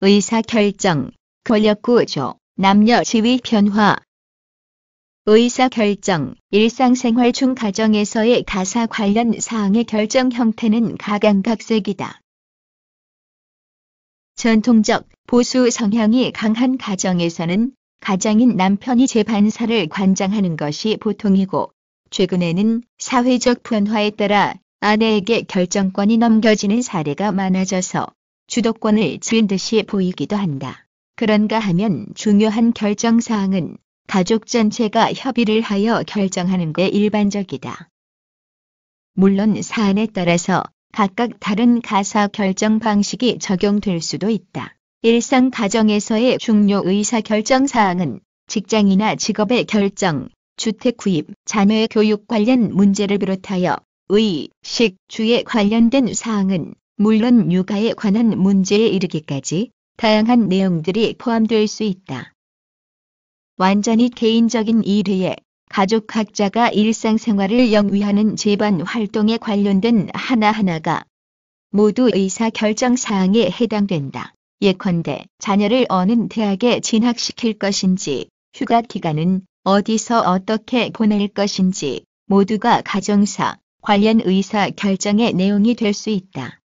의사결정, 권력구조, 남녀 지위 변화. 의사결정, 일상생활 중 가정에서의 가사 관련 사항의 결정 형태는 각양각색이다. 전통적 보수 성향이 강한 가정에서는 가장인 남편이 재반사를 관장하는 것이 보통이고, 최근에는 사회적 변화에 따라 아내에게 결정권이 넘겨지는 사례가 많아져서 주도권을 쥔 듯이 보이기도 한다. 그런가 하면 중요한 결정사항은 가족 전체가 협의를 하여 결정하는 게 일반적이다. 물론 사안에 따라서 각각 다른 가사 결정 방식이 적용될 수도 있다. 일상 가정에서의 중요 의사결정사항은 직장이나 직업의 결정, 주택 구입, 자녀의 교육 관련 문제를 비롯하여 의, 식, 주에 관련된 사항은 물론 육아에 관한 문제에 이르기까지 다양한 내용들이 포함될 수 있다. 완전히 개인적인 일회에 가족 각자가 일상생활을 영위하는 집안 활동에 관련된 하나하나가 모두 의사결정사항에 해당된다. 예컨대 자녀를 어느 대학에 진학시킬 것인지, 휴가 기간은 어디서 어떻게 보낼 것인지 모두가 가정사 관련 의사결정의 내용이 될 수 있다.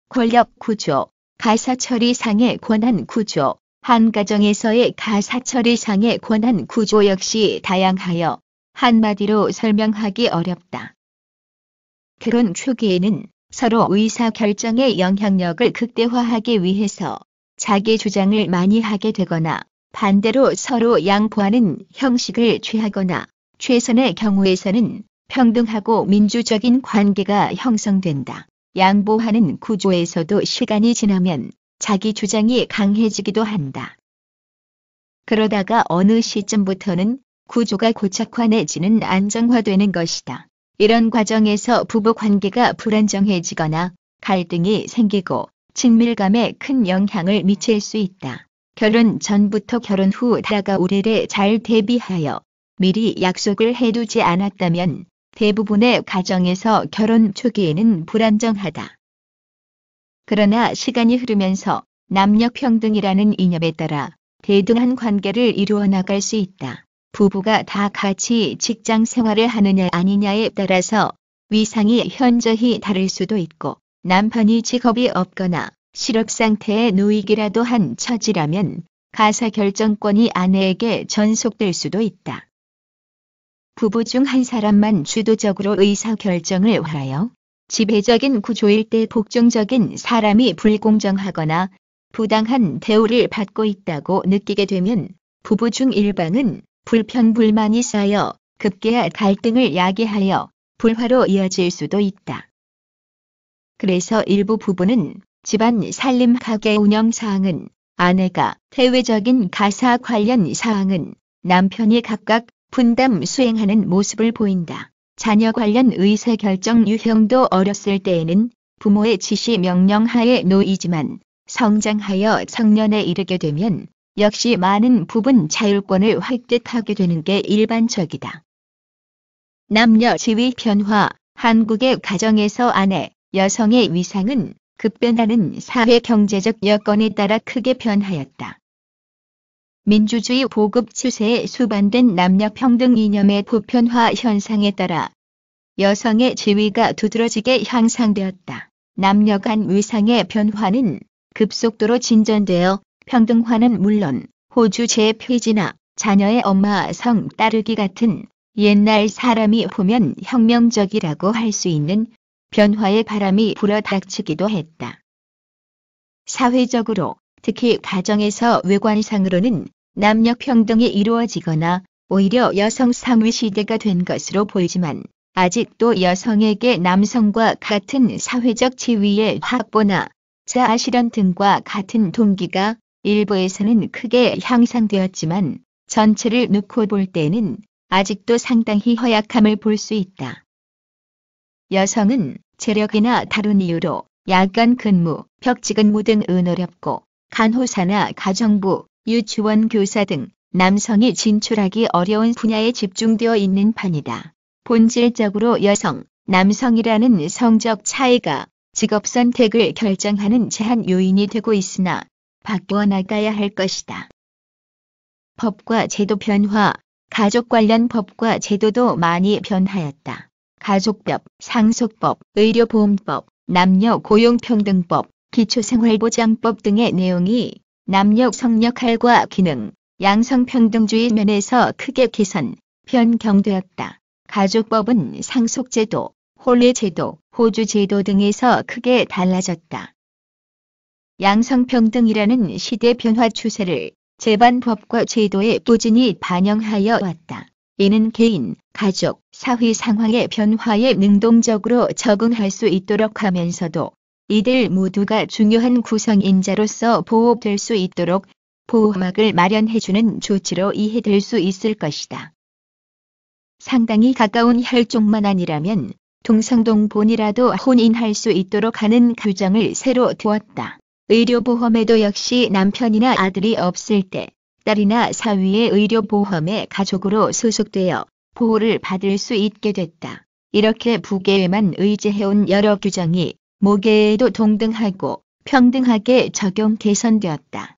권력구조, 가사처리상의 권한구조. 한 가정에서의 가사처리상의 권한구조 역시 다양하여 한마디로 설명하기 어렵다. 결혼 초기에는 서로 의사결정의 영향력을 극대화하기 위해서 자기 주장을 많이 하게 되거나 반대로 서로 양보하는 형식을 취하거나 최선의 경우에서는 평등하고 민주적인 관계가 형성된다. 양보하는 구조에서도 시간이 지나면 자기 주장이 강해지기도 한다. 그러다가 어느 시점부터는 구조가 고착화 내지는 안정화되는 것이다. 이런 과정에서 부부 관계가 불안정해지거나 갈등이 생기고 친밀감에 큰 영향을 미칠 수 있다. 결혼 전부터 결혼 후 다가올 일에 잘 대비하여 미리 약속을 해두지 않았다면 대부분의 가정에서 결혼 초기에는 불안정하다. 그러나 시간이 흐르면서 남녀 평등이라는 이념에 따라 대등한 관계를 이루어 나갈 수 있다. 부부가 다 같이 직장 생활을 하느냐 아니냐에 따라서 위상이 현저히 다를 수도 있고, 남편이 직업이 없거나 실업 상태에 놓이기라도 한 처지라면 가사 결정권이 아내에게 전속될 수도 있다. 부부 중 한 사람만 주도적으로 의사결정을 하여 지배적인 구조일 때 복종적인 사람이 불공정하거나 부당한 대우를 받고 있다고 느끼게 되면 부부 중 일방은 불평불만이 쌓여 급기야 갈등을 야기하여 불화로 이어질 수도 있다. 그래서 일부 부부는 집안 살림 가계 운영 사항은 아내가, 대외적인 가사 관련 사항은 남편이 각각 분담 수행하는 모습을 보인다. 자녀 관련 의사결정 유형도 어렸을 때에는 부모의 지시 명령하에 놓이지만 성장하여 성년에 이르게 되면 역시 많은 부분 자율권을 획득하게 되는 게 일반적이다. 남녀 지위 변화. 한국의 가정에서 아내, 여성의 위상은 급변하는 사회 경제적 여건에 따라 크게 변하였다. 민주주의 보급 추세에 수반된 남녀 평등 이념의 보편화 현상에 따라 여성의 지위가 두드러지게 향상되었다. 남녀 간 위상의 변화는 급속도로 진전되어 평등화는 물론 호주 재폐지나 자녀의 엄마 성 따르기 같은 옛날 사람이 보면 혁명적이라고 할 수 있는 변화의 바람이 불어닥치기도 했다. 사회적으로 특히 가정에서 외관상으로는 남녀 평등이 이루어지거나 오히려 여성 상위 시대가 된 것으로 보이지만 아직도 여성에게 남성과 같은 사회적 지위의 확보나 자아 실현 등과 같은 동기가 일부에서는 크게 향상되었지만 전체를 놓고 볼 때는 아직도 상당히 허약함을 볼 수 있다. 여성은 재력이나 다른 이유로 야간 근무, 벽지 근무 등은 어렵고 간호사나 가정부, 유치원 교사 등 남성이 진출하기 어려운 분야에 집중되어 있는 판이다. 본질적으로 여성, 남성이라는 성적 차이가 직업 선택을 결정하는 제한 요인이 되고 있으나 바꾸어 나가야 할 것이다. 법과 제도 변화, 가족 관련 법과 제도도 많이 변하였다. 가족법, 상속법, 의료보험법, 남녀고용평등법, 기초생활보장법 등의 내용이 남녀 성역할과 기능, 양성평등주의 면에서 크게 개선, 변경되었다. 가족법은 상속제도, 혼례제도, 호주제도 등에서 크게 달라졌다. 양성평등이라는 시대 변화 추세를 재반법과 제도에 꾸준히 반영하여 왔다. 이는 개인, 가족, 사회 상황의 변화에 능동적으로 적응할 수 있도록 하면서도 이들 모두가 중요한 구성인자로서 보호될 수 있도록 보호막을 마련해주는 조치로 이해될 수 있을 것이다. 상당히 가까운 혈족만 아니라면 동성동본이라도 혼인할 수 있도록 하는 규정을 새로 두었다. 의료보험에도 역시 남편이나 아들이 없을 때 딸이나 사위의 의료보험에 가족으로 소속되어 보호를 받을 수 있게 됐다. 이렇게 부계에만 의지해온 여러 규정이 모계에도 동등하고 평등하게 적용 개선되었다.